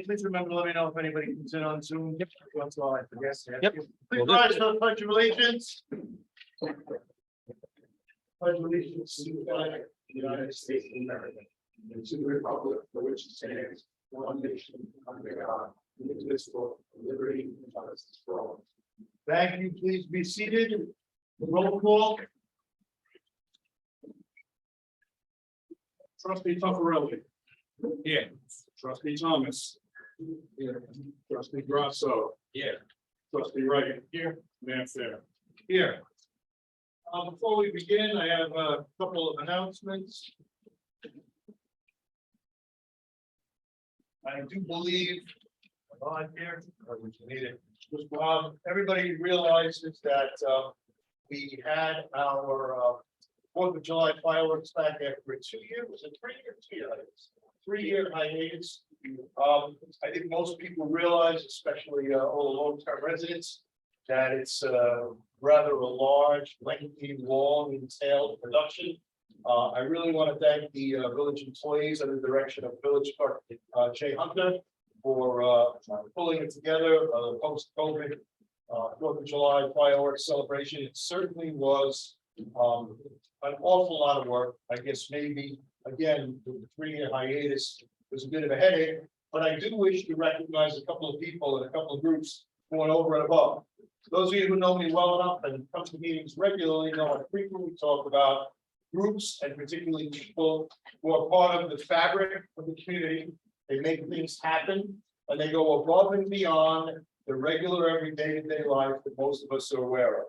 Please remember to let me know if anybody comes in on Zoom. Yep. That's all I forget. Yep. Please Will do. rise for the pledge of allegiance. Pledge of allegiance to the flag of the United States of America and to the republic for which it stands, one nation under God, indivisible, with liberty and justice for all. Thank you. Please be seated. Roll call. Trustee Tuffarelli. Here. Trustee Thomas. Here. Trustee Grasso. Here. Trustee Wright. Here. Mayor Fair. Here. Before we begin, I have a couple of announcements. I do believe, on here, or would you need it? Everybody realizes that, we had our, 4th of July fireworks back after a 2-year, was it 3 years? 2 years. 3-year hiatus. I think most people realize, especially all the long-term residents, that it's rather a large, lengthy, long, entailed production. I really want to thank the village employees under the direction of Village Clerk Jay Hunter for pulling it together post-COVID 4th of July fireworks celebration. It certainly was an awful lot of work. I guess maybe again the 3-year hiatus was a bit of a headache, but I do wish to recognize a couple of people and a couple of groups going over and above. Those of you who know me well enough and come to meetings regularly know I frequently talk about groups and particularly people who are part of the fabric of the community. They make things happen and they go above and beyond the regular everyday life that most of us are aware of.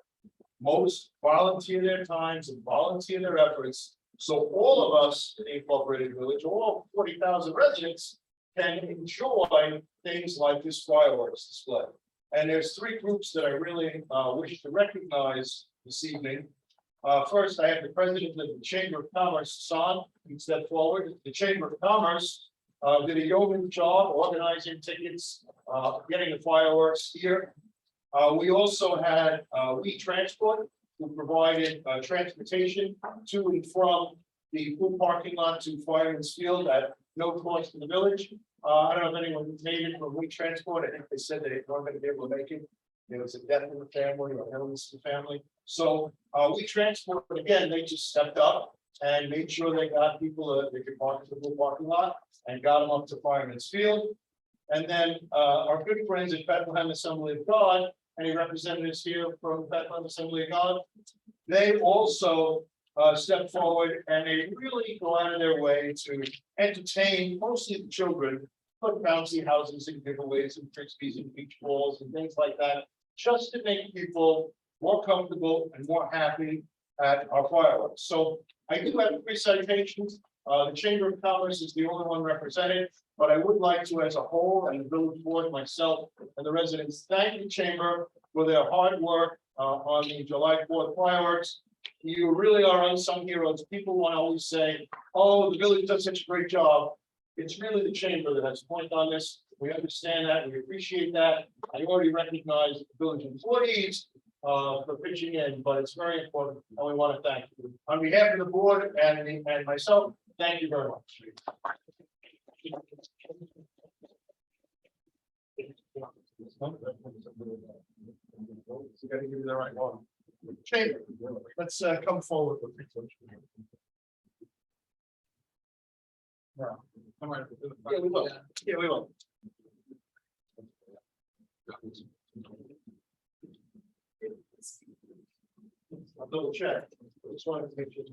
Most volunteer their times and volunteer their efforts. So all of us in the Incorporated Village, all 40,000 residents, can enjoy things like this fireworks display. And there's 3 groups that I really wish to recognize this evening. First, I have the president of the Chamber of Commerce, Hassan. He stepped forward. The Chamber of Commerce did a yeoman job organizing tickets, getting the fireworks here. We also had We Transport, who provided transportation to and from the food parking lot to Fireman's Field at no cost to the village. I don't know if anyone made it from We Transport. I think they said they weren't going to be able to make it. There was a death in the family or illness in the family. So We Transport, again, they just stepped up and made sure they got people they could park at the food parking lot and got them up to Fireman's Field. And then our good friends at Bethlehem Assembly of God, any representatives here from Bethlehem Assembly of God, they also step forward and they really go out of their way to entertain mostly the children, put bouncy houses and giveaways and frisbees and beach balls and things like that, just to make people more comfortable and more happy at our fireworks. So I do have 3 citations. The Chamber of Commerce is the only one represented, but I would like to, as a whole, and the village board, myself, and the residents, thank the Chamber for their hard work on the July 4th fireworks. You really are unsung heroes. People want to always say, oh, the village does such a great job. It's really the Chamber that has a point on this. We understand that. We appreciate that. I already recognize the village employees for pitching in, but it's very important, and we want to thank you. On behalf of the board and myself, thank you very much. You got to give me the right one. Chamber, let's come forward with it. Yeah, we will. Yeah, we will. I'll double check. Just wanted to make sure.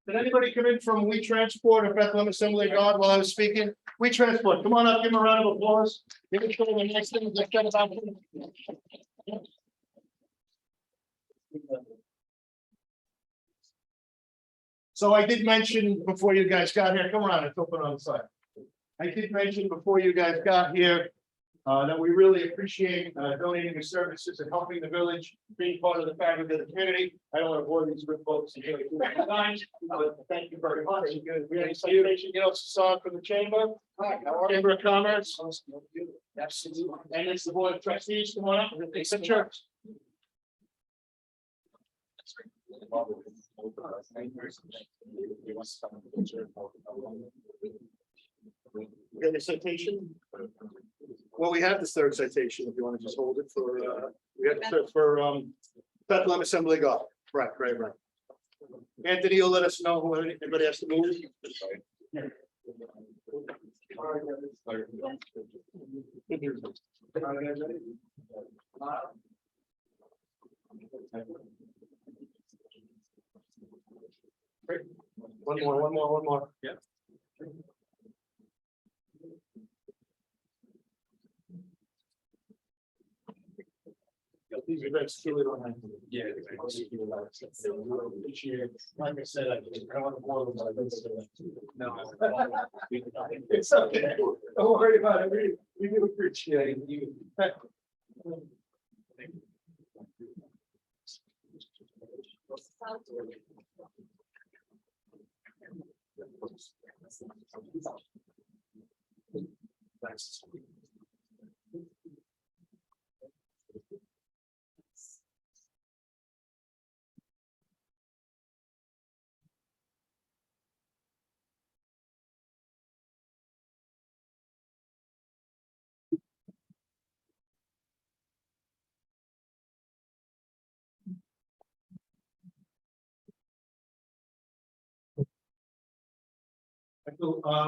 Did anybody come in from We Transport or Bethlehem Assembly of God while I was speaking? We Transport, come on up, give them a round of applause. Give it to them the next thing. So I did mention before you guys got here, come on, it's open on the side. I did mention before you guys got here that we really appreciate donating your services and helping the village, being part of the fabric of the community. I don't want to bore these good folks and really too many times, but thank you very much. We have a citation, you know, song from the Chamber. Chamber of Commerce. Absolutely. And it's the Board of Trustees, come on up, it's a church. Got any citation? Well, we have this third citation, if you want to just hold it for, we have to for, Bethlehem Assembly of God. Right. Anthony, you'll let us know who anybody has to move. Great. One more. Yeah. These events truly don't have to. Yeah. Like I said, I don't want to bore them, but I don't say that. No. It's okay. Don't worry about it. We do appreciate you. Thanks.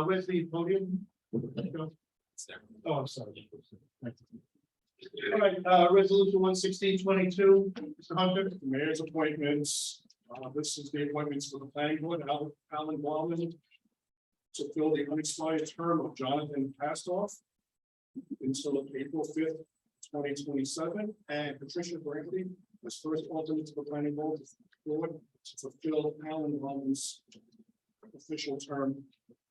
Where's the podium? Oh, I'm sorry. All right, resolution 11622, Mr. Hunter. The mayor's appointments, this is the appointments for the planning board, Alan Wallman. To fill the unexpired term of Jonathan Pastoff. Until April 5th, 2027, and Patricia Brinkley as first alternate to the planning board to fulfill Alan Wallman's official term,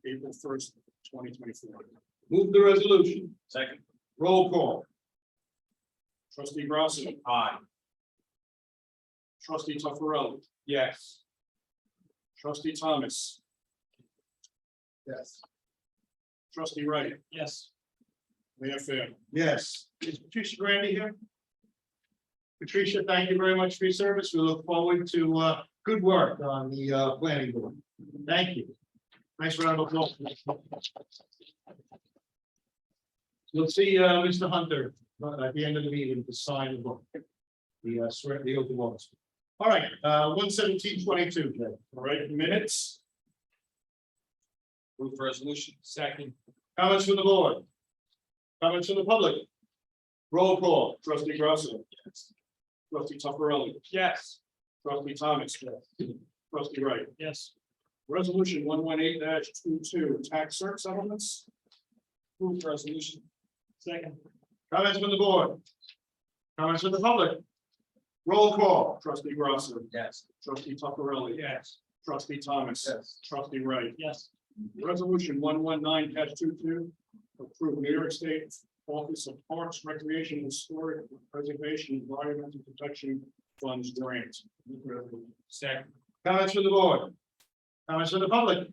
April 1st, 2024. Move the resolution. Second. Roll call. Trustee Grasso. Aye. Trustee Taffarelli. Yes. Trustee Thomas. Yes. Trustee Wright. Yes. Mayor Fair. Yes. Is Patricia Grandy here? Patricia, thank you very much for your service. We look forward to good work on the planning board. Thank you. Nice round of applause. We'll see Mr. Hunter at the end of the meeting to sign the book. The swear, the oath of office. All right, 11722. All right, minutes. Move resolution. Second. Comments from the board? Comments from the public? Roll call. Trustee Grasso. Yes. Trustee Taffarelli. Yes. Trustee Thomas. Trustee Wright. Yes. Resolution 118-22, tax cert settlements. Move resolution. Second. Comments from the board? Comments from the public? Roll call. Trustee Grasso. Yes. Trustee Taffarelli. Yes. Trustee Thomas. Yes. Trustee Wright. Yes. Resolution 119-22, approve New York State Office of Parks, Recreation, Historic Preservation, Environmental Protection Funds grant. Second. Comments from the board? Comments from the public?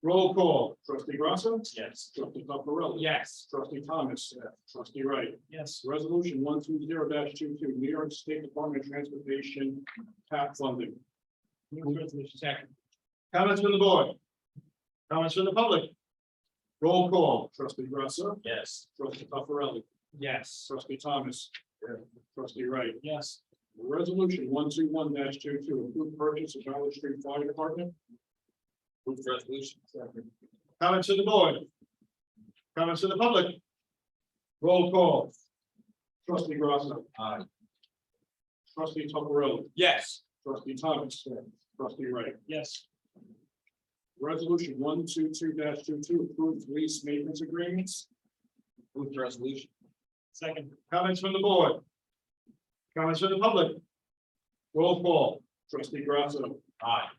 Roll call. Trustee Grasso. Yes. Trustee Taffarelli. Yes. Trustee Thomas. Trustee Wright. Yes. Resolution 120-22, New York State Department of Transportation TAP funding. Second. Comments from the board? Comments from the public? Roll call. Trustee Grasso. Yes. Trustee Taffarelli. Yes. Trustee Thomas. Trustee Wright. Yes. Resolution 121-22, approve purchase of Valley Street Fire Department. Move resolution. Comments from the board? Comments from the public? Roll call. Trustee Grasso. Aye. Trustee Taffarelli. Yes. Trustee Thomas. Trustee Wright. Yes. Resolution 122-22, approve lease maintenance agreements. Move resolution. Second. Comments from the board? Comments from the public? Roll call. Trustee Grasso. Aye.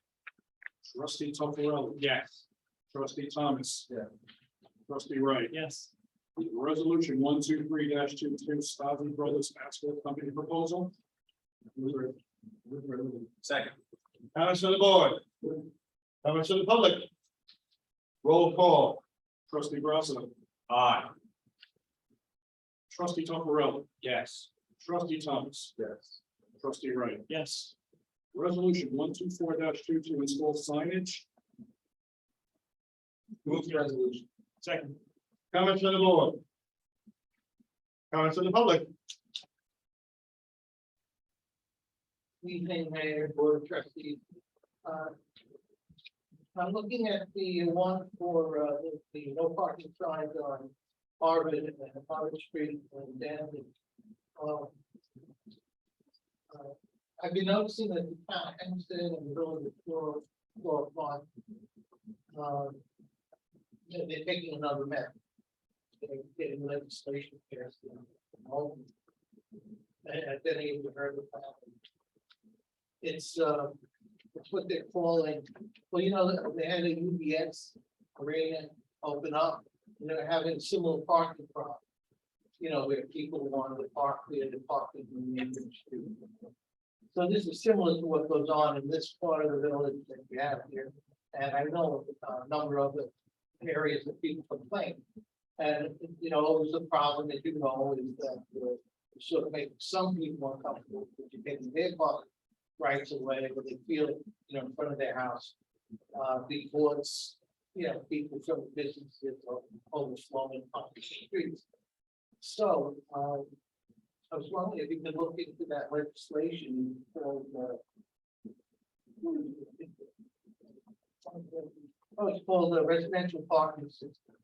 Trustee Taffarelli. Yes. Trustee Thomas. Trustee Wright. Yes. Resolution 123-22, Stasi Brothers Asphalt Company proposal. Second. Comments from the board? Comments from the public? Roll call. Trustee Grasso. Aye. Trustee Taffarelli. Yes. Trustee Thomas. Yes. Trustee Wright. Yes. Resolution 124-22, install signage. Move resolution. Second. Comments from the board? Comments from the public? Evening, Mayor, Board of Trustees. I'm looking at the one for the no parking signs on Harvard and Harvard Street and Danvers. I've been noticing that the town of Hempstead and the village of Floral Farm, they're taking another method. They're getting legislation passed. I've been able to heard about it. It's what they're calling, well, you know, they had a UBS arena open up, and they're having similar parking problems. You know, where people wanted to park there, to park in the neighborhood street. So this is similar to what goes on in this part of the village that we have here. And I know a number of the areas that people complain. And, you know, always the problem that you know is that sort of make some people uncomfortable if you're taking their parking rights away, but they feel, you know, in front of their house. Because, you know, people from businesses are overflowing on the streets. So, I was wondering if you could look into that legislation for it's called the residential parking system.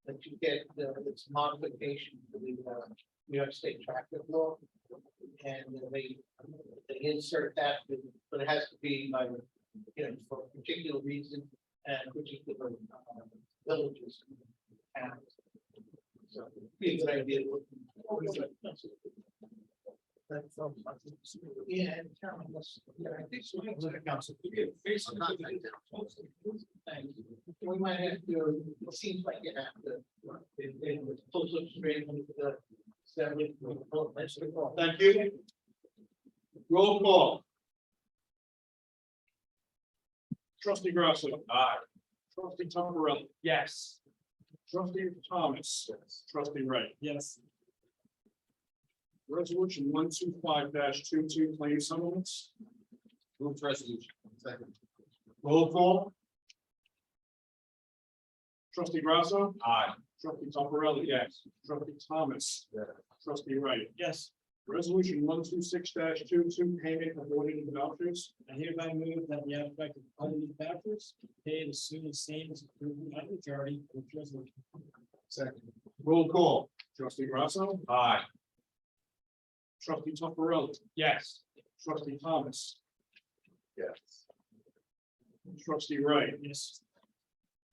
That you get, it's modification to the New York State traffic law. And they insert that, but it has to be by, you know, for a particular reason and particular villages. And so, be a good idea. Yeah, and town must, yeah, I think so. We might have to, it seems like you have to, pull up straight with the. Thank you. Roll call. Trustee Grasso. Aye. Trustee Tombarelli. Yes. Trustee Thomas. Trustee Wright. Yes. Resolution 125-22 claim settlements. Move to resolution. Second. Roll call. Trustee Grasso. Aye. Trustee Tombarelli. Yes. Trustee Thomas. Yeah. Trustee Wright. Yes. Resolution 126-22 payment of voting vouchers. I hereby move that the aspect of public vouchers paid as soon as same as approved by majority with resolution. Second. Roll call. Trustee Grasso. Aye. Trustee Tombarelli. Yes. Trustee Thomas. Yes. Trustee Wright. Yes.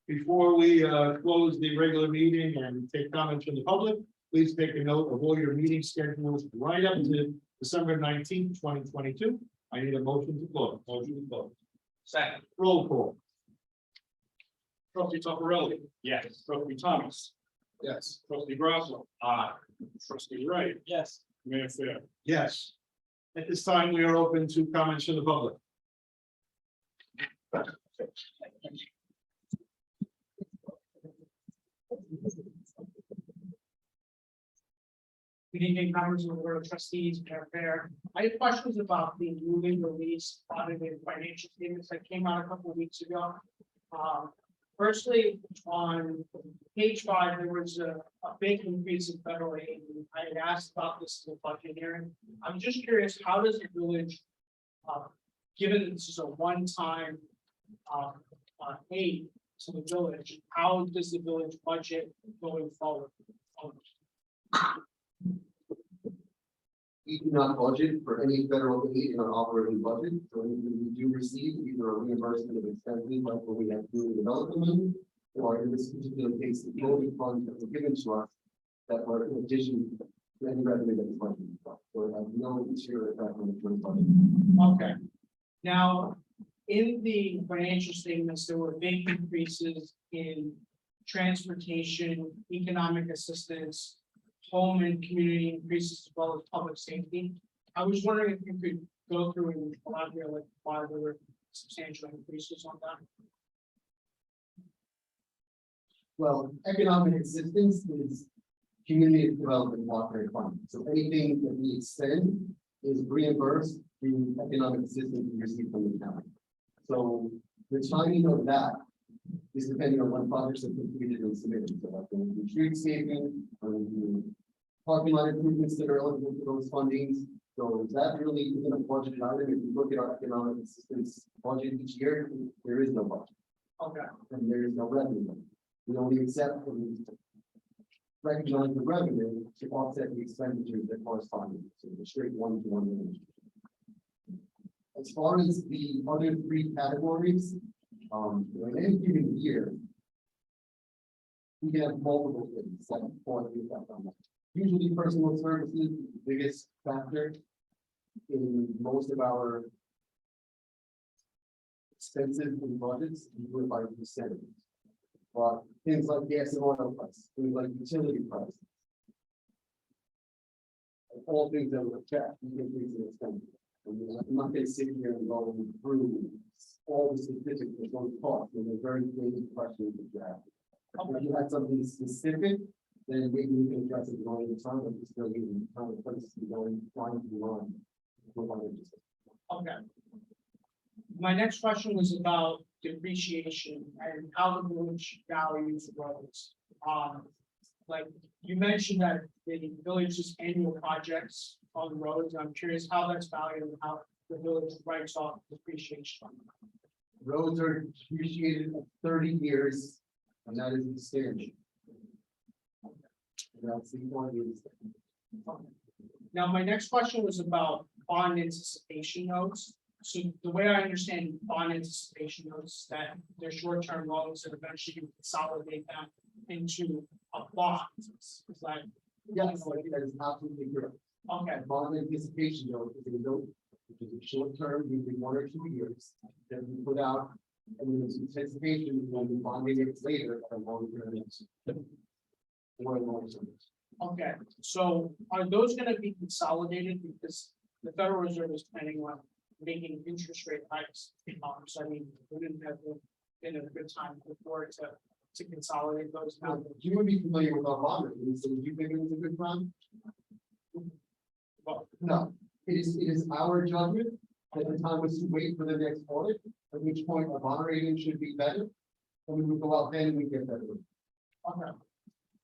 Before we close the regular meeting and take comments from the public, please take a note of all your meeting schedules right up to December 19th, 2022. I need a motion to close. Motion to close. Second. Roll call. Trustee Tombarelli. Yes. Trustee Thomas. Yes. Trustee Grasso. Aye. Trustee Wright. Yes. Mayor Fair. Yes. At this time, we are open to comments from the public. Good evening, members of the Board of Trustees, Mayor Fair. I have questions about the newly released audited financial statements that came out a couple of weeks ago. Firstly, on page 5, there was a big increase in federal aid. I had asked about this in the budget hearing. I'm just curious, how does the village, given this is a one-time aid to the village, how does the village budget going forward? We do not budget for any federal aid in our operating budget, so anything we do receive, either a reimbursement of expenses like what we have through development, or in this particular case, the building funds that were given to us that were in addition to any revenue that was budgeted. So it has no material effect on the current budget. Okay. Now, in the financial statements, there were big increases in transportation, economic assistance, home and community increases, as well as public safety. I was wondering if you could go through and elaborate like why there were substantial increases on that. Well, economic assistance is community development block-grant fund. So anything that we expend is reimbursed through economic assistance we receive from the county. So the timing of that is depending on when projects are completed and submitted, so like the street sweeping, the parking lot improvements that are eligible for those fundings. So that really isn't a budget item. If you look at our economic assistance budget each year, there is no budget Okay, and there is no revenue. We only accept and recognize the revenue to offset the expenditures that correspond, so the straight one-to-one relationship. As far as the other three categories, in any given year, we can have multiple things that fall into that on that. Usually personal services, is the biggest factor in most of our expenses and budgets, we do it by percentage. But things like gas and oil prices, things like utility prices. All things that would affect the increase in expenses. And I'm not gonna sit here and go through all the statistics that don't cost, and they're very basic questions that you have. If you had something specific, then maybe we can address it going in time, but just still using time and places to go and trying to run. okay. My next question was about depreciation and how the village values roads. Like you mentioned that the village's annual projects on roads, I'm curious how that's valued and how the village writes off depreciation. Roads are depreciated for 30 years, and that is the standard. That's the point is. Now, my next question was about bond anticipation notes. So the way I understand bond anticipation notes, that they're short-term loans that eventually you consolidate them into a bond. Is that? Yes, that is absolutely correct. Okay, Bond anticipation note is a note, which is a short term, usually 1 or 2 years, that we put out. And then it's anticipation when we bonding it later at a long term. Or a long term. okay. So are those gonna be consolidated because the Federal Reserve is planning on making interest rate hikes? So I mean, we didn't have been a good time before to consolidate those. Now, you would be familiar with our bond rate, so you think it was a good time? Well, No, it is our judgment that the time was to wait for the next audit, at which point a bond rating should be better. And we would go out then and we get better. okay,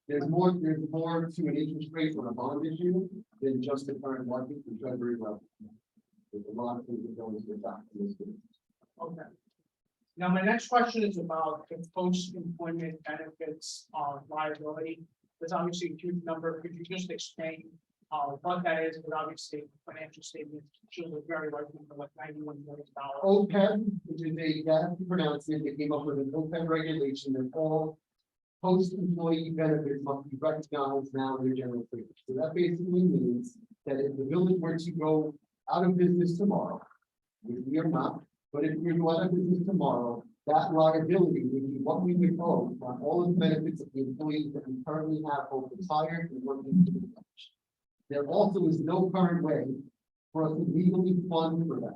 There's more to an interest rate on a bond issue than just the current market for treasury level. There's a lot of things that go into the fact. okay. Now, my next question is about the post-employment benefits liability. There's obviously a huge number. Could you just explain what that is? But obviously, financial statements shows a very large number, like $91 million. OPEB, which is a gas pronouncement, they came up with an OPEB regulation that all post-employee benefits must be recognized now in their general fee. So that basically means that if the village were to go out of business tomorrow, which we are not, but if we go out of business tomorrow, that liability would be what we would owe on all of the benefits of the employees that we currently have both retired and working for the village. There also is no current way for us to legally fund for that.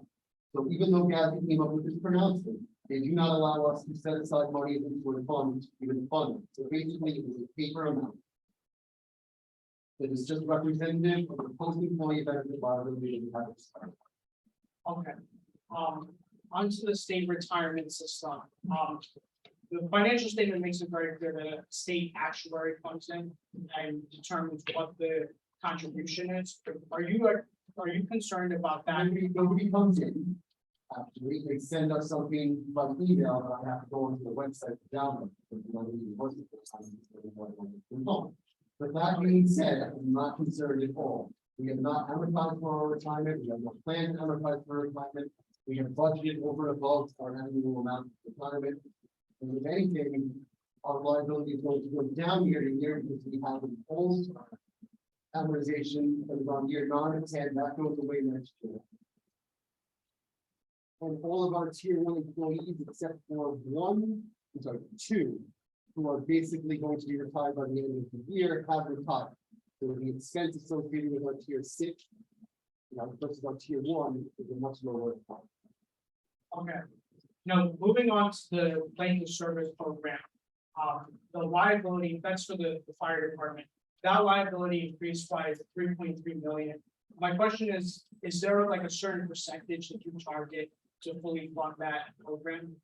So even though Gatsby came up with this pronouncement, they do not allow us to set aside money into a fund to even fund it. So basically, it is a paper amount. It is just representative of the post-employee benefit liability we have. Okay. Onto the state retirement system. The financial statement makes it very clear that a state actuary comes in and determines what the contribution is. Are you concerned about that? Nobody comes in. Actually, they send us something by email, but I have to go onto the website to download. But that being said, I'm not concerned at all. We have not advertised for our retirement. We have no plan to advertise for retirement. We have budgeted over and above our annual amount of retirement. And if anything, our liability is going to go down year to year because we have an old amortization that is on year 9 and 10, that goes away next year. And all of our tier 1 employees, except for 2, who are basically going to be retired by the end of the year, have retired. So the expense associated with our tier 6, versus our tier 1 is a much lower. Okay. Now, moving on to the length of service program. The liability, that's for the fire department. That liability increased by 3.3 million. My question is there like a certain percentage that you target to fully fund that program?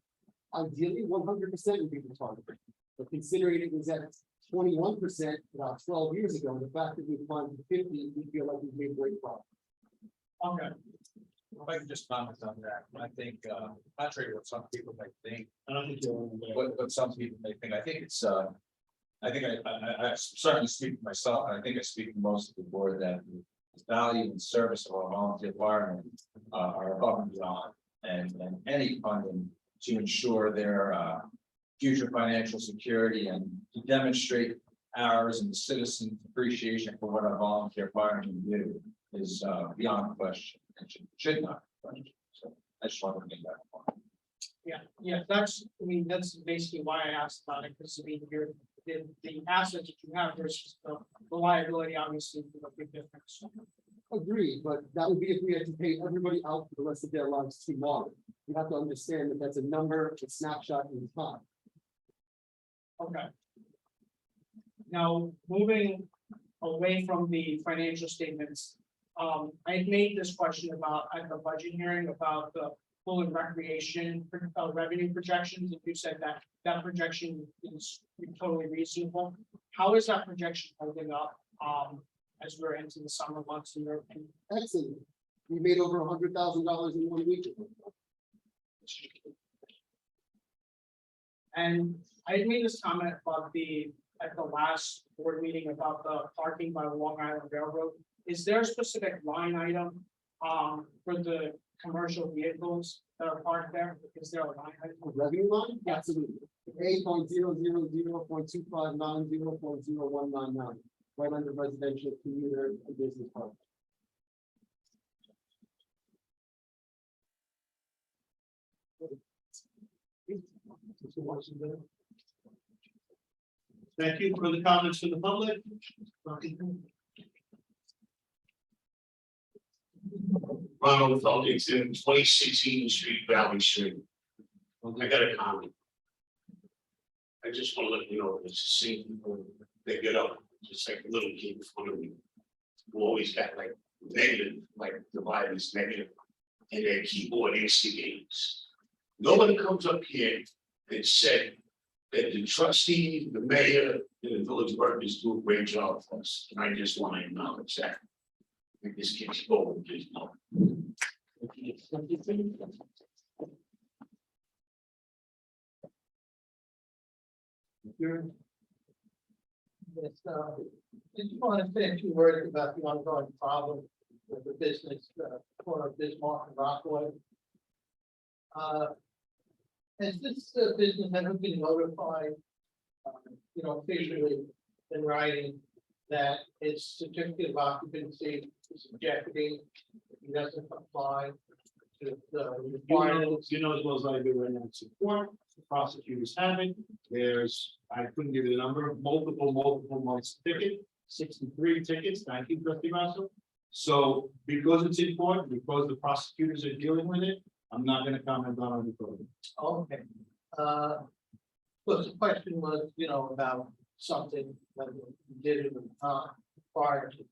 Ideally, 100% would be the target, but considering it was at 21% about 12 years ago, the fact that we've climbed to 50, we feel like we've made great progress. Okay, If I can just comment on that, I think, contrary to what some people may think, I don't think you're. what some people may think, I think it's, I think I certainly speak for myself, and I think I speak for most of the board, that the value and service of our volunteer firemen are above and beyond, and any funding to ensure their future financial security and to demonstrate ours and the citizens' appreciation for what our volunteer firemen do is beyond question, and should not be questioned. So I just wanted to make that point. yeah, that's, I mean, that's basically why I asked about it, because I mean, the assets that you have versus the liability, obviously, is a big difference. Agreed, but that would be if we had to pay everybody out for the rest of their lives tomorrow. You have to understand that that's a number, a snapshot in time. Okay. Now, moving away from the financial statements, I made this question about at the budget hearing about the pool and recreation revenue projections, and you said that that projection is totally reasonable. How is that projection holding up, as we're into the summer months in your opinion? Excellent. We made over $100,000 in 1 week. And I made this comment about at the last board meeting about the parking by the Long Island Railroad. Is there a specific line item for the commercial vehicles that are parked there? Is there a line item? Revenue line? Absolutely. A.000.2590.0199, right under residential, commuter, and business park. Thank you for the comments from the public. Ronald Feldington, 2016 Street, Valley Street. I got a comment. I just want to let you know, it's the same people that get up, just like little kid in front of me. Who always got like negative, like the Bible's negative, and their keyboard instigates. Nobody comes up here and said that the trustee, the mayor, and the village workers do a great job for us, and I just want to acknowledge that. I think this keeps going, please, no. Yes, just want to say a few words about the ongoing problem with the business, corner of Bismarck and Rockaway. Has this business ever been notified, officially in writing that its certificate of occupancy is in jeopardy if he doesn't comply to the requirements? You know as well as I do right now, support, the prosecutors have it, there's, I couldn't give you the number, multiple months ticket, 63 tickets, thank you, trustee Russell. So because it's important, because the prosecutors are dealing with it, I'm not gonna comment on it further. Okay. But the question was, about something that we did in the prior to this.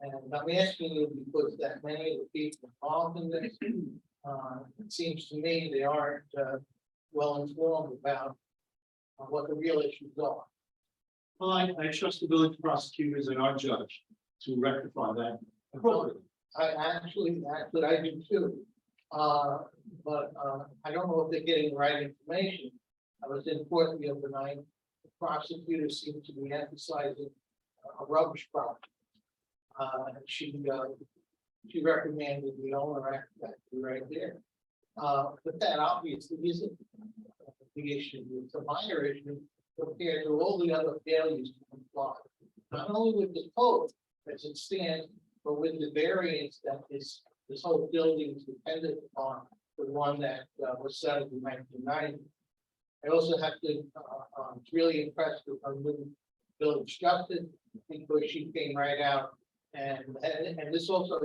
And I'm asking you because that many of the people involved in this, it seems to me they aren't well informed about what the real issues are. Well, I trust the village prosecutors and our judge to rectify that appropriately. That's what I do too. But I don't know if they're getting the right information. I was in court the other night. The prosecutor seemed to be emphasizing a rubbish problem. She recommended the owner act right there. But that obviously isn't the issue. It's a minor issue compared to all the other failures to comply. Not only with the code as it stands, but with the variance that this whole building is dependent upon, the one that was settled in 1990. I also have to, really impressed with our new village justice, because she came right out and this also,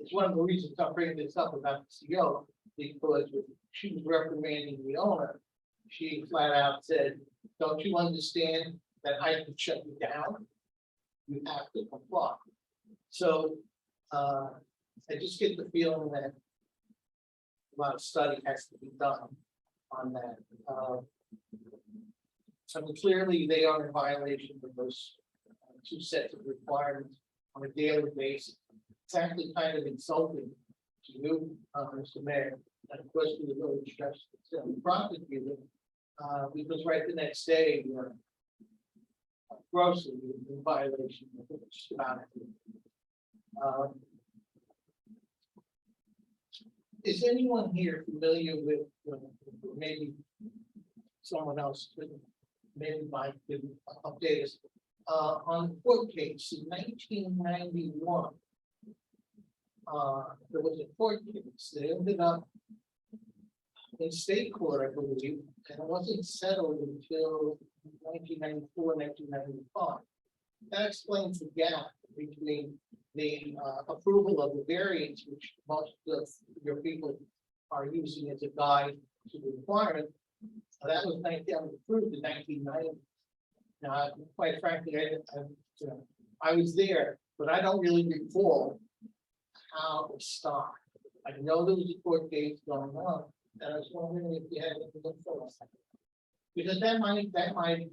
it's one of the reasons I'm bringing this up about the CO, because when she was reprimanding the owner, she flat out said, don't you understand that I can shut you down? You have to comply. So, I just get the feeling that lot of study has to be done on that. So clearly they are in violation of those two sets of requirements on a daily basis. It's actually kind of insulting to you, Mr. Mayor, and of course to the village prosecutor, because right the next day, you're grossly in violation of the statute. Is anyone here familiar with, maybe someone else, maybe Mike could update us, on the court case in 1991? There was a court case that ended up in state court, I believe, and it wasn't settled until 1994, 1995. That explains the gap between the approval of the variance, which most of your people are using as a guide to the requirement. That was approved in 1990. Now, quite frankly, I was there, but I don't really recall how it stopped. I know there was a court case going on, and I was wondering if you had anything for us. Because that might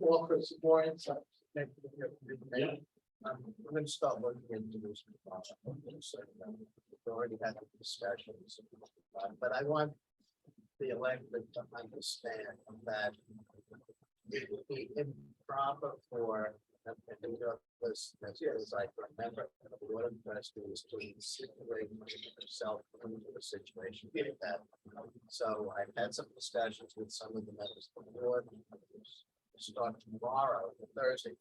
offer some more insight. Yeah. I'm gonna start looking into this. We've already had the discussions, but I want the elected to understand that it would be improper for, as I remember, the board of trustees to insinuate himself into the situation like that. So I've had some discussions with some of the members of the board. Start tomorrow, Thursday,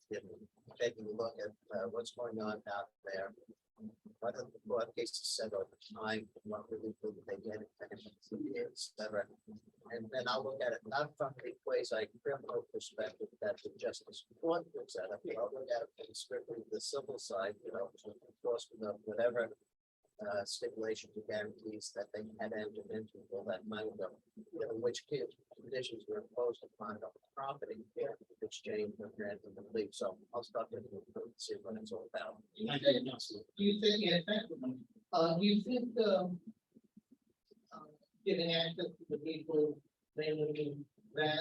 taking a look at what's going on out there. What the court cases said over time, what really did they get, et cetera. And then I'll look at it not from a quasi-criminal perspective that the justice court looks at it, but I'll look at it from strictly the civil side, enforcement of whatever stipulations or guarantees that they had entered into all that money, which conditions were imposed upon the property in exchange for granting the lease. So I'll start looking and see what it's all about. Do you think, giving access to the people, mainly that,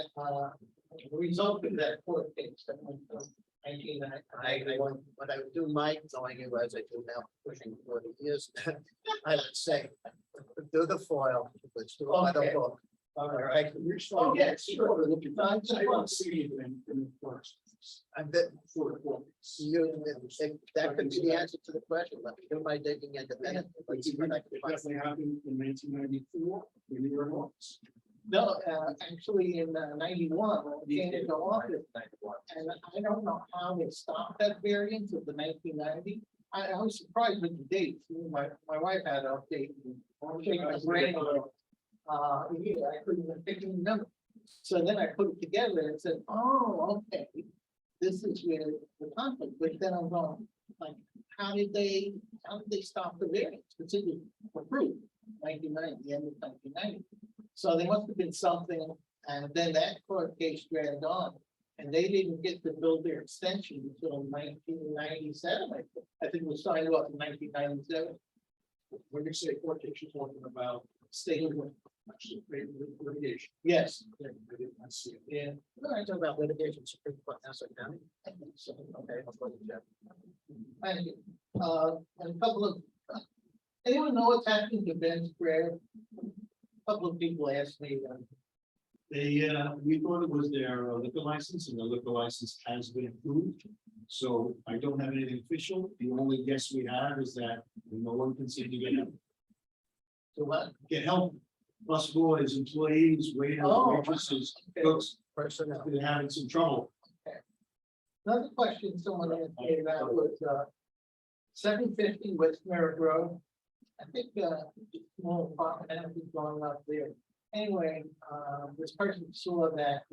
result of that court case that went from 1991? What I would do, Mike, knowing you as I do now, pushing 40 years, I would say, do the foil, let's do another Okay. book. All All right. right. Oh, yes, sure. I don't see it in the first. And that, For the court. that could be the answer to the question. Let me do my digging independently. Let's see what I can It find. definitely happened in 1994 when you were in office. No, actually in 91, when we came into office, and I don't know how they stopped that variance of the 1990. I was surprised with the dates. My wife had to update me. Shake my brain a little. Yeah, I couldn't even pick any number. So then I put it together and said, oh, okay. This is where the conflict, but then I'm going, like, how did they stop the variance? Because it was approved 1990, the end of 1990. So there must have been something, and then that court case dragged on, and they didn't get to build their extension until 1997. I think it was signed off in 1997. When you say court case, you're talking about State of actually litigation. yes, I didn't see it. yeah. We're not talking about litigation, Supreme Court, Nassau County. I think so. Okay, I'll put it there. Thank you. And a couple of, anyone know what's happening to Ben's Square? A couple of people asked me, We thought it was their liquor license, and the liquor license has been approved. So I don't have anything official. The only guess we have is that no one can seem to to what? get help. Bus boys, employees, waiters, Oh, waitresses, okay. cooks, Personnel. they're having some trouble. Another question someone asked me about was, 750 West Merritt Road. I think, small apartment is going up there. Anyway, this person saw that,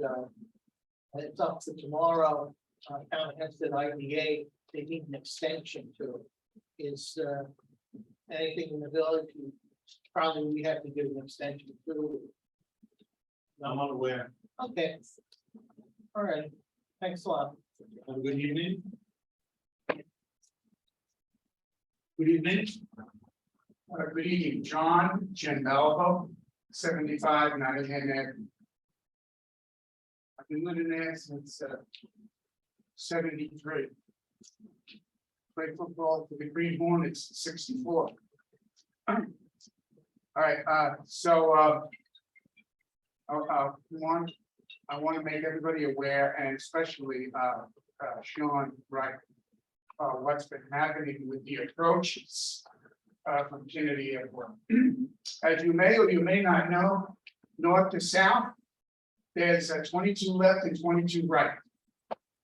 it's up to tomorrow, Town of Hempstead IDA, they need an extension to it. Is, anything in the village, probably we have to give an extension to. I'm unaware. Okay. All right, thanks a lot. Have a good evening. Good evening. Good evening, John Gianbello, 75, and I've been there. I've been living there since 73. Played football for the Green Hornets, 64. All right, I want to make everybody aware, and especially Sean, right? What's been happening with the approaches from Kennedy Airport. As you may or you may not know, north to south, there's 22 left and 22 right.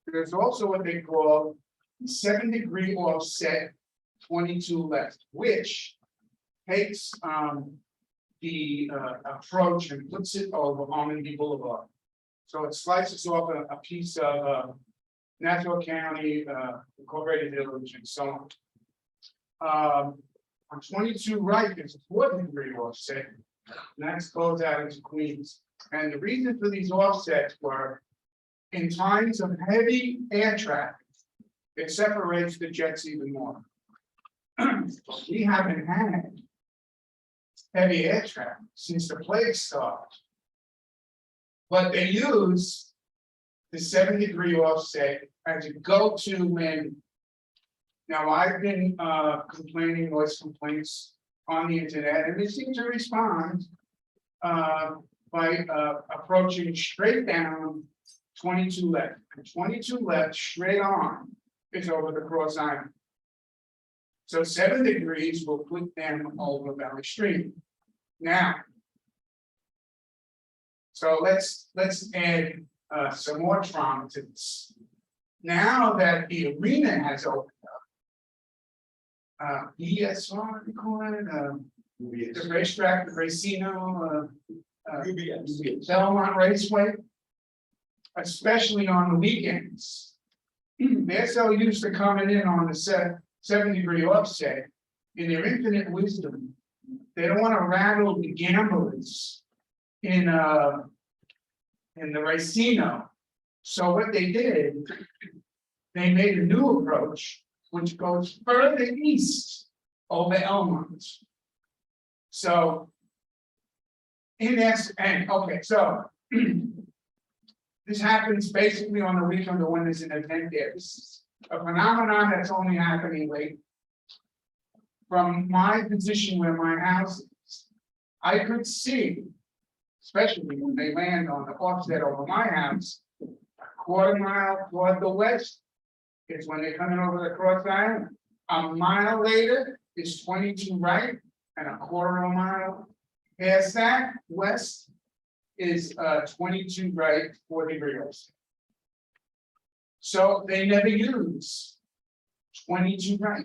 There's also what they call 7-degree offset 22 left, which takes the approach and puts it over Harmony Boulevard. So it slices off a piece of Nassau County, Incorporated Village, and so on. On 22 right, there's a 4-degree offset, and that goes out into Queens. And the reason for these offsets were in times of heavy air traffic, it separates the jets even more. We haven't had heavy air traffic since the plague started. But they use the 7-degree offset as a go-to when. Now, I've been complaining noise complaints on the internet, and they seem to respond by approaching straight down 22 left. And 22 left straight on is over the cross island. So 7 degrees will put them over Valley Stream. Now, so let's add some more trauma to this. Now that the arena has opened up, ESR, we call it, the racetrack, the Racino, Belmont Raceway, especially on the weekends. They're so used to coming in on the 7-degree offset, in their infinite wisdom, they don't want to rattle the gamblers in the Racino. So what they did, they made a new approach, which goes further east over Elmont. So, in essence, and okay, so this happens basically on the weekend when there's an event there. This is a phenomenon that's only happening late. From my position where my house is, I could see, especially when they land on the offset over my house, a quarter mile toward the west is when they're coming over the cross island. A mile later is 22 right, and a quarter of a mile past that west is 22 right, 4-degree offset. So they never use 22 right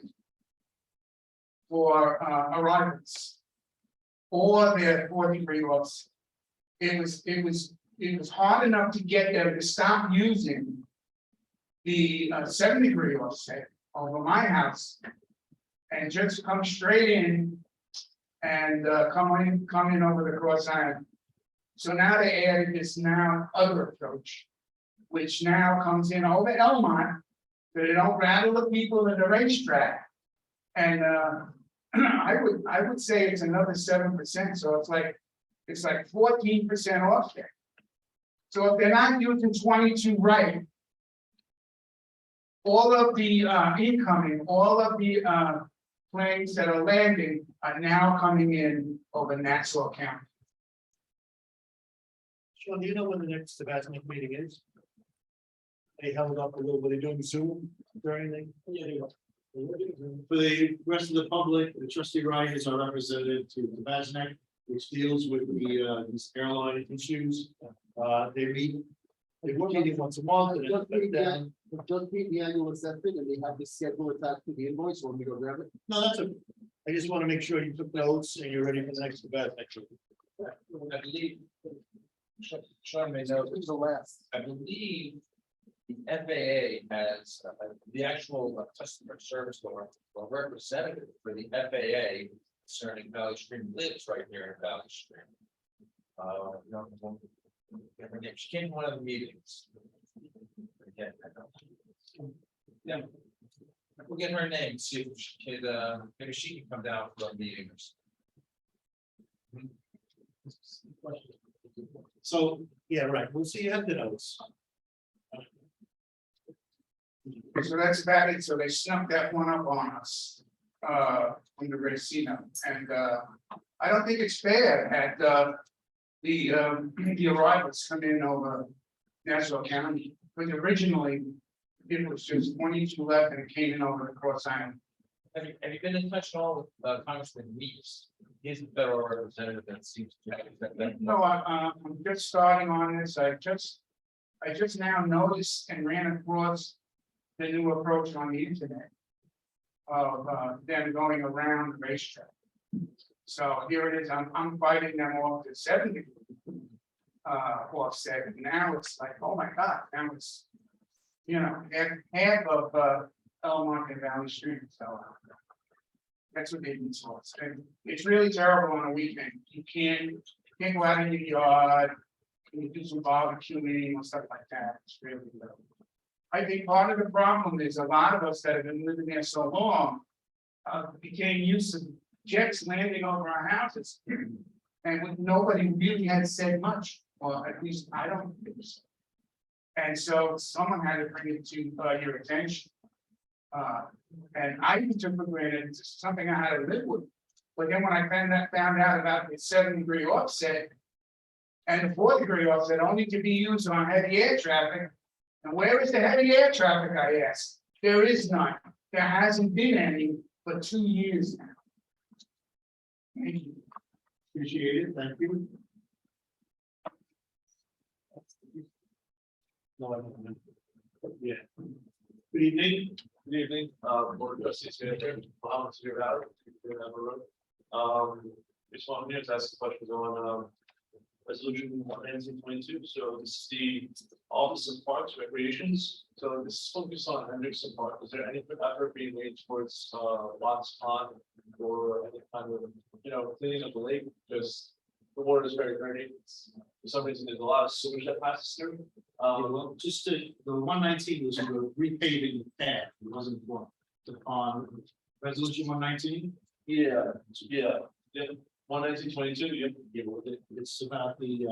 for arrivals or their 4-degree offset. It was hard enough to get them to stop using the 7-degree offset over my house and just come straight in and come in over the cross island. So now they added this now other approach, which now comes in over Elmont, so they don't rattle the people at the racetrack. And I would say it's another 7%, so it's like 14% offset. So if they're not using 22 right, all of the incoming, all of the planes that are landing are now coming in over Nassau County. Sean, do you know when the next Sebastian meeting is? They held up a little, were they doing Zoom or anything? Yeah, they are. For the rest of the public, the trustee Ryan is our representative to the Basnack, which deals with these airline issues. They meet once a month. and Just read the annual assessment, and they have the schedule attached to the invoice, when we go grab it. No, that's a, I just want to make sure you took notes and you're ready for the next Sebastian. I believe. Sean may know, Who's the last? I believe the FAA has the actual customer service or representative for the FAA concerning Valley Stream lives right here in Valley Stream. She came to one of the meetings. Again, yeah, we'll get her name, see if she could, maybe she can come down for a meeting or something. So, yeah, right, we'll see you at the notes. So that's about it. So they snuck that one up on us. On the Racino, and I don't think it's fair at the arrivals come in over Nassau County. But originally, it was just 22 left and it came in over the Cross Island. Have you been in touch at all with Congressman Weeks? He's the federal representative that seems to. No, I'm just starting on this. I just now noticed and ran across the new approach on the internet of them going around the racetrack. So here it is, I'm fighting them off to 70. Offset, now it's like, oh my God, now it's, you know, half of Belmont and Valley Street, so. That's what they've been told, and it's really terrible on a weekend, you can't go out in your yard. You do some barbecuing or stuff like that, it's really low. I think part of the problem is a lot of us that have been living there so long. Became used to jets landing over our houses. And when nobody really had said much, or at least I don't think so. And so someone had to bring it to your attention. And I took for granted, it's something I had to live with. But then when I found out about the 7-degree offset. And the 4-degree offset only to be used on heavy air traffic. And where is the heavy air traffic, I asked? There is none. There hasn't been any for 2 years now. Thank you. Appreciate it, thank you. No, I don't know. Yeah. Good evening. Good evening, board of trustees, manager, Mohammed Sir Valley, just want to ask a question on, resolution 1922, so this is the Office of Parks Recreations, so this is focused on Henderson Park, is there any effort being made towards, Watts Pond? Or any kind of, cleaning of the lake, just, the water is very dirty, for some reason, there's a lot of sewage that passes through. Well, just to, the 119 was repaving the path, it wasn't one. On resolution 119, Yeah, 1922, it's about the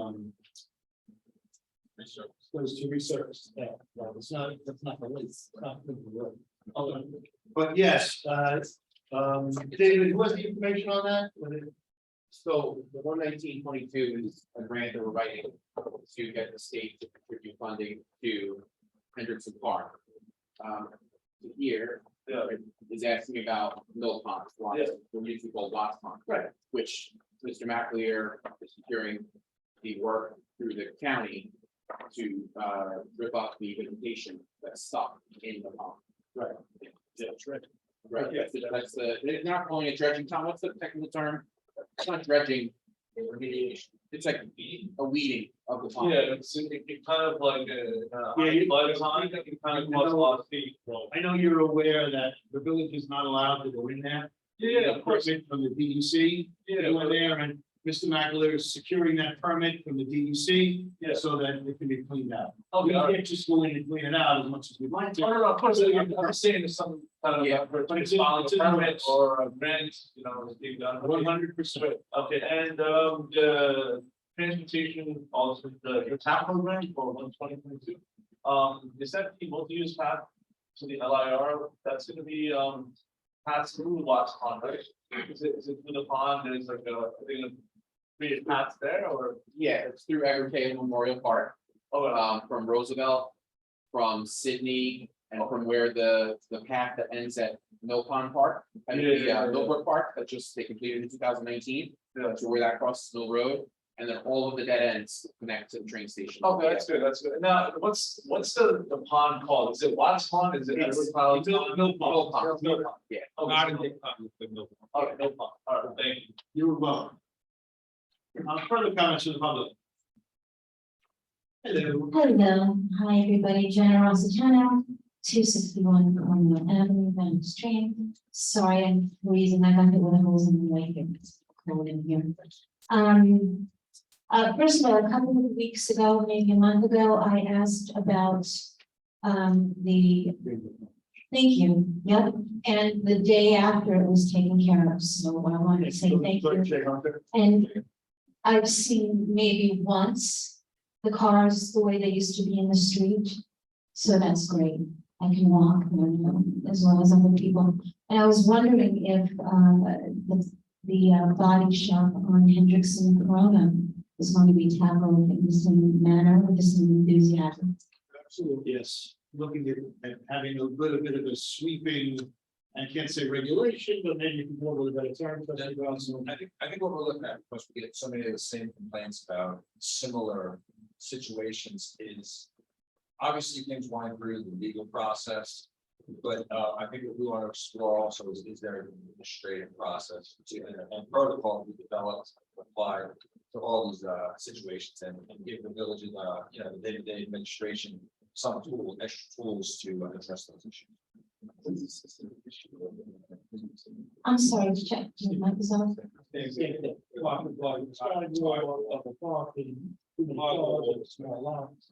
Those to resurface the path. No, it's not, that's not the lake. It's not the road. But yes, David, who has the information on that? So the 11922 is a grant that we're writing to get the state to contribute funding to Hendrickson Park. Here is asking about Mill Pond, the usually called Watts Pond, Right. which Mr. McAleer is securing the work through the county to rip up the vegetation that's stuck in the pond. Right. Yeah, that's right. Right, yes, that's the, they're not calling it dredging, Tom, what's the technical term? It's not dredging, it's like a weeding of the pond. Yeah, it kind of like by the time it kind of costs a lot of feet. I know you're aware that the village is not allowed to go in there. Yeah, of course. Permit from the DEC, Yeah, go in there, and Mr. McAleer is securing that permit from the DEC. Yeah. So that it can be cleaned out. Okay, We all right. can't just go in and clean it out as much as we'd like to. No, of course, I'm saying there's some kind of, Yeah, but it's it's filing in a the permit notes. or a grant, is being done. 100%. Okay, and the transportation, also the TAP program for 2022. Is that the multi-use path to the LIR? That's gonna be passed through Watts Pond, right? Is it through the pond? There's like I think create paths there or? Yeah, it's through Agricultural Memorial Park, from Roosevelt, from Sydney, and from where the path that ends at Mill Pond Park. I mean, Yeah. Millbrook Park, that just they completed in 2019, Yeah. to where that crosses Mill Road, and then all of the dead ends connect to the train station. Okay, that's good, that's good. Now, what's the pond called? Is it Watts Pond? Is it? It's Mill Mill Pond. Mill Pond. Yeah. Okay, Mill Pond. Okay, Mill Pond, all right, thank you. You're welcome. Further comments from the public? Hello. Hello, hi, everybody, Jenna Rossitano, 261 Cornwall Avenue, Van Stream. Sorry, I'm freezing, I got the water holes in the way here, it's cold in here. First of all, a couple of weeks ago, maybe a month ago, I asked about thank you, yep, and the day after it was taken care of, so I wanted to say thank you. And I've seen maybe once the cars the way they used to be in the street. So that's great. I can walk, as well as other people. And I was wondering if, the body shop on Hendrickson and Corona is going to be tackled in the same manner with the same enthusiasm. Absolutely, yes. Looking at having a little bit of a sweeping, I can't say regulation, but maybe you can go with a better term. But I also- I think what we're looking at, because we get so many of the same complaints about similar situations is. Obviously, things wind through the legal process, but I think what we want to explore also is there an administrative process and protocol we developed apply to all these situations and give the villages, the day-to-day administration some extra tools to address those issues. I'm sorry, check, my off.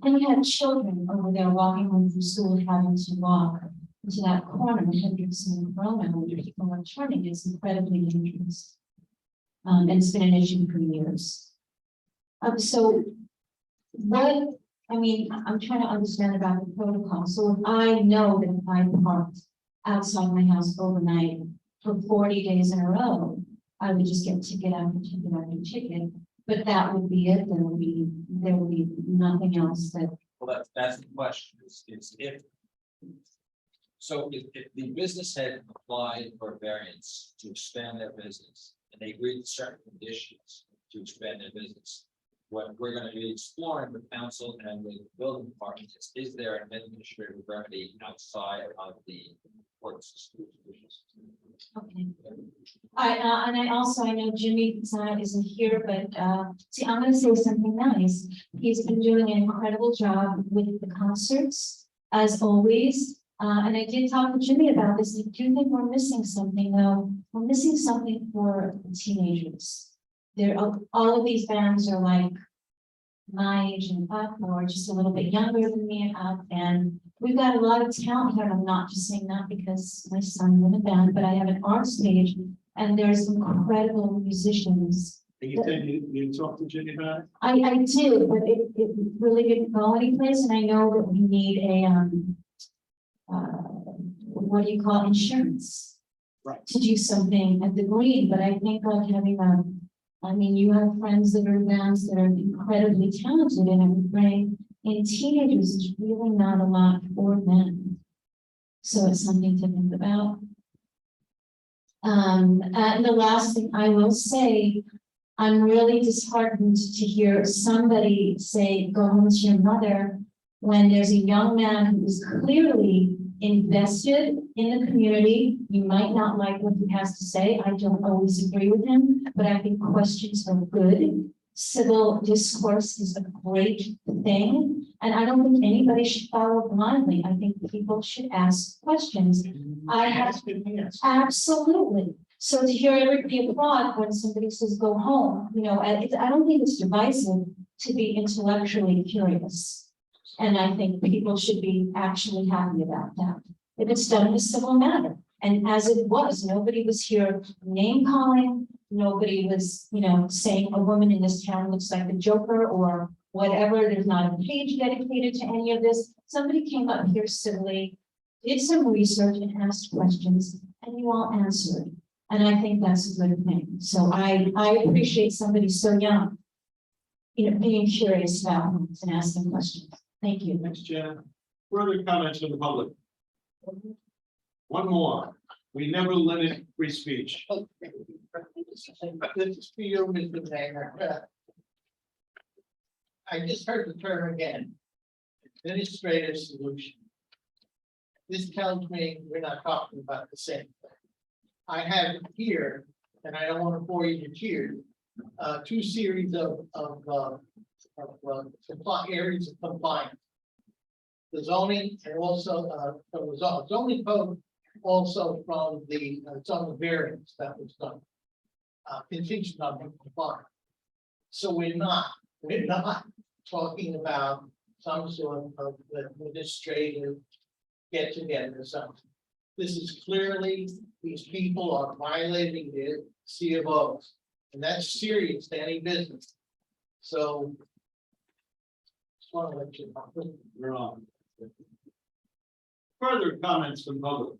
And we had children over there walking home from school, having to walk to that corner, Hendrickson and Corona, when people are turning, it's incredibly dangerous. And it's been an issue for years. So what, I mean, I'm trying to understand about the protocol. So if I know that if I parked outside my house overnight for 40 days in a row, I would just get ticket after ticket after ticket. But that would be it. There would be nothing else that. Well, that's the question, is if. So if the business had applied for a variance to expand their business, and they agreed to certain conditions to expand their business. What we're gonna be exploring with council and with the building department is there an administrative remedy outside of the courts? Okay. And I also, I know Jimmy isn't here, but, see, I'm gonna say something nice. He's been doing an incredible job with the concerts, as always. And I did talk to Jimmy about this. I do think we're missing something, though. We're missing something for teenagers. All of these bands are like my age and up, or just a little bit younger than me and up. And we've got a lot of talent here. I'm not just saying that because my son's in a band, but I have an art stage and there's incredible musicians. And you said you talked to Jenny about it? I do, but it really didn't go anyplace. And I know that we need a, what do you call insurance? Right. To do something at the Green, but I think like having I mean, you have friends that are bands that are incredibly talented, and I would bring in teenagers is really not a lot for them. So it's something to think about. And the last thing I will say, I'm really disheartened to hear somebody say, go home to your mother, when there's a young man who is clearly invested in the community. You might not like what he has to say. I don't always agree with him, but I think questions are good. Civil discourse is a great thing, and I don't think anybody should follow blindly. I think people should ask questions. I have absolutely. So to hear everybody applaud when somebody says go home, I don't think it's divisive to be intellectually curious. And I think people should be actually happy about that. If it's done in a civil manner, and as it was, nobody was here name calling. Nobody was, saying a woman in this town looks like a joker or whatever. There's not a page dedicated to any of this. Somebody came up here civilly, did some research and asked questions, and you all answered. And I think that's a good thing. So I appreciate somebody so young, being curious about things and asking questions. Thank you. Thanks, Jen. Further comments from the public? One more. We never limit free speech. This is for you, Mr. Mayor. I just heard the term again. Administrative solution. This tells me we're not talking about the same thing. I have here, and I don't want to bore you to tears, two series of areas of compliance. The zoning and also the zoning code, also from the zone variance that was done. Contingent on compliance. So we're not talking about some sort of administrative get together or something. This is clearly, these people are violating the C of O's. And that's serious to any business. So. Just wanna let you know. You're on. Further comments from public?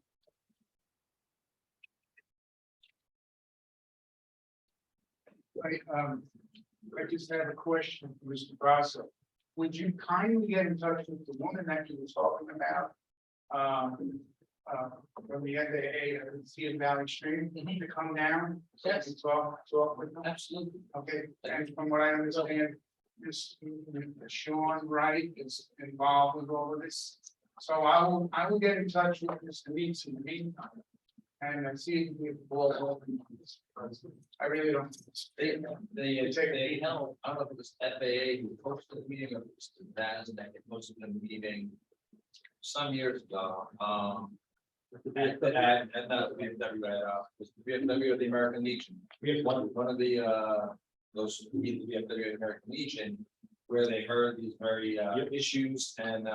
I just had a question for Mr. Grasso. Would you kindly get in touch with the woman that you were talking about? From the FAA, Sea Valley Stream, to come down? Yes. And talk with them? Absolutely. Okay, and from what I understand, this Sean Wright is involved with all of this. So I will get in touch with Mr. Meeks in the meantime. And see if we can ball open on this. I really don't. They held, I don't know if it was FAA who posted the meeting or it was the NASDAQ that posted the meeting some years ago. And not the BMW, was the BMW of the American Legion. We have one of the, those, the BMW American Legion, where they heard these very, issues and,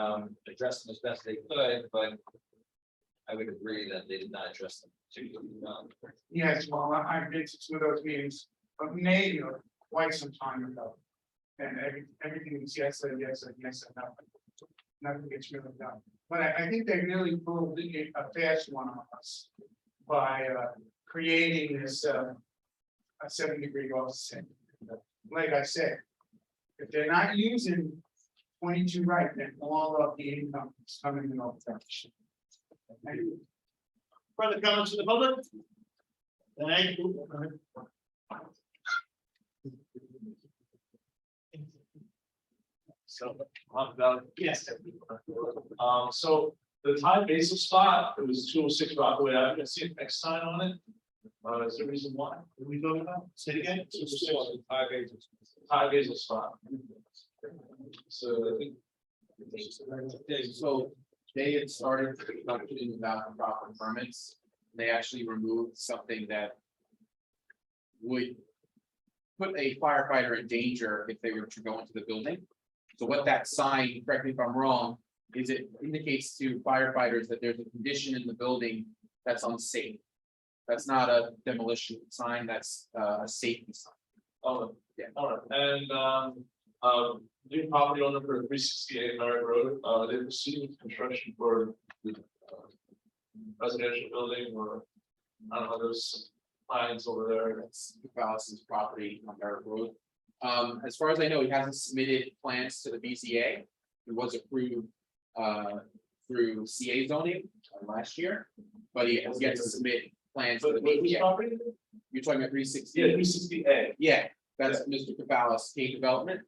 addressed them as best they could, but I would agree that they did not address them particularly well. Yes, well, I've been to two of those meetings, but maybe quite some time ago. And everything is yes, and yes, and yes, and nothing. Nothing gets really done. But I think they really pulled a fast one on us by creating this a 70-degree offset. Like I said, if they're not using 22 right, then all of the income is coming in off that. Thank you. Further comments from the public? Thank you. So, yes. So the Thai basil spot, it was 206 Rockaway Avenue, I see an X sign on it. Is there a reason why? What are we talking about? Say it again. 206 Thai basil spot. So I think. So they had started construction without proper permits. They actually removed something that would put a firefighter in danger if they were to go into the building. So what that sign, correct me if I'm wrong, is it indicates to firefighters that there's a condition in the building that's unsafe. That's not a demolition sign, that's a safety sign. Oh, Yeah. all right, and new property owner for 368 Merritt Road, they proceeded with construction for the residential building or I don't know, there's plans over there. That's Cavallis's property on Merritt Road. As far as I know, he hasn't submitted plans to the BZA. It was approved through CA zoning last year, but he has yet to submit plans to the But which BZA. property? You're talking about 360? Yeah, 360A. Yeah, that's Mr. Cavallis, K Development.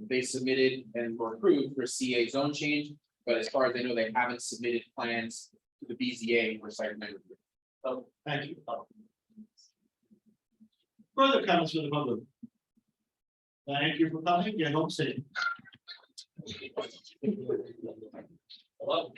They submitted and were approved for CA zone change, but as far as I know, they haven't submitted plans to the BZA for site plan review. Oh, thank you. Further comments from the public? Thank you for coming, get home safe. Hello?